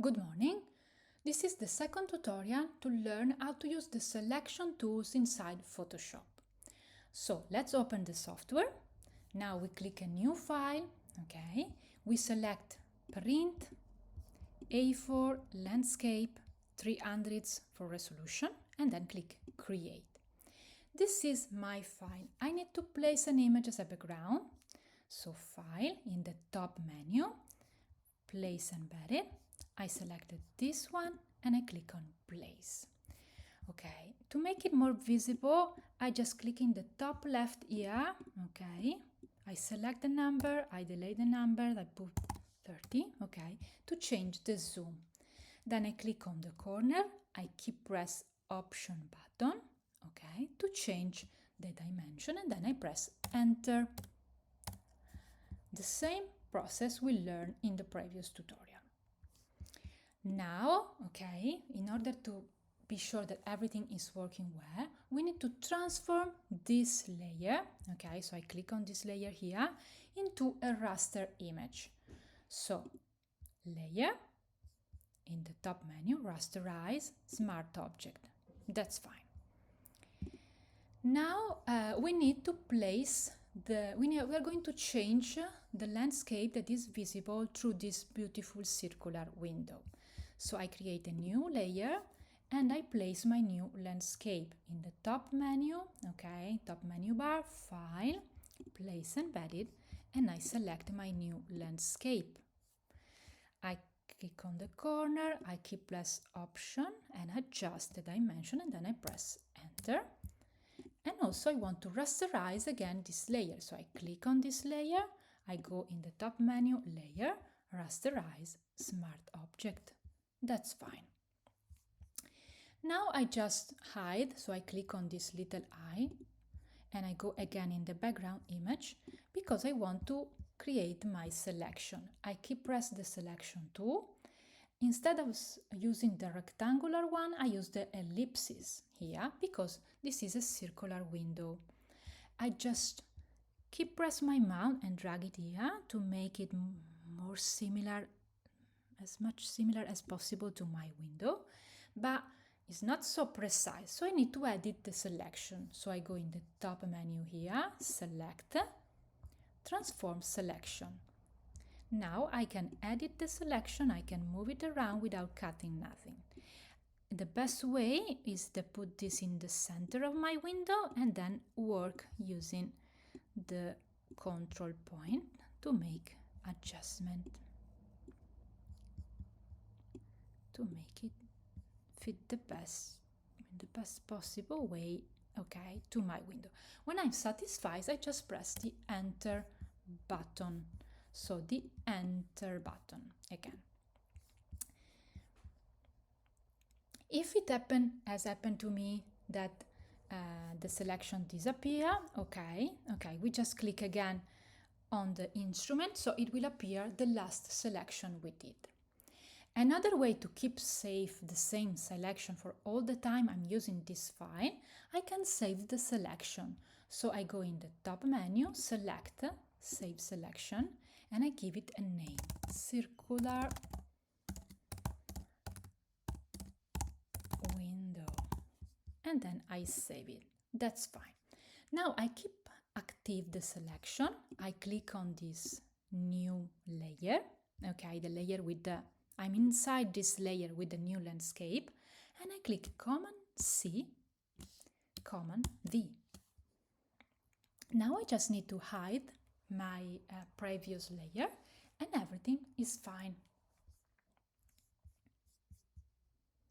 Good morning. This is the second tutorial to learn how to use the selection tools inside Photoshop. So let's open the software. Now we click a new file, okay? We select print, A4, landscape, 300 for resolution, and then click create. This is my file. I need to place an image as a background. So file in the top menu, place embedded. I selected this one and I click on place. Okay, to make it more visible, I just click in the top left here. Okay, I select the number, I delete the number, I put 30, okay, to change the zoom. Then I click on the corner, I keep press option button, okay, to change the dimension, and then I press enter. The same process we learned in the previous tutorial. Now, okay, in order to be sure that everything is working well, we need to transform this layer, okay, so I click on this layer here, into a raster image. So, layer, in the top menu, rasterize, smart object. That's fine. Now we need to place we are going to change the landscape that is visible through this beautiful circular window. So I create a new layer and I place my new landscape in the top menu, okay, top menu bar, file, place embedded, and I select my new landscape. I click on the corner, I keep press option and adjust the dimension, and then I press enter. And also I want to rasterize again this layer. So I click on this layer, I go in the top menu, layer, rasterize, smart object. That's fine. Now I just hide, so I click on this little eye and I go again in the background image because I want to create my selection. I keep press the selection tool. Instead of using the rectangular one, I use the ellipsis here because this is a circular window. I just keep press my mouse and drag it here to make it more similar, as much similar as possible to my window, but it's not so precise, so I need to edit the selection. So I go in the top menu here, select, transform selection. Now I can edit the selection, I can move it around without cutting nothing. The best way is to put this in the center of my window and then work using the control point to make adjustment, to make it fit in the best possible way, okay, to my window. When I'm satisfied, I just press the enter button. So the enter button again. If it has happened to me that the selection disappear, okay, we just click again on the instrument, so it will appear the last selection we did. Another way to keep safe the same selection for all the time I'm using this file, I can save the selection. So I go in the top menu, select, save selection, and I give it a name, circular window, and then I save it. That's fine. Now I keep active the selection. I click on this new layer, okay, the layer with the, I'm inside this layer with the new landscape, and I click Command C, Command V. Now I just need to hide my previous layer and everything is fine.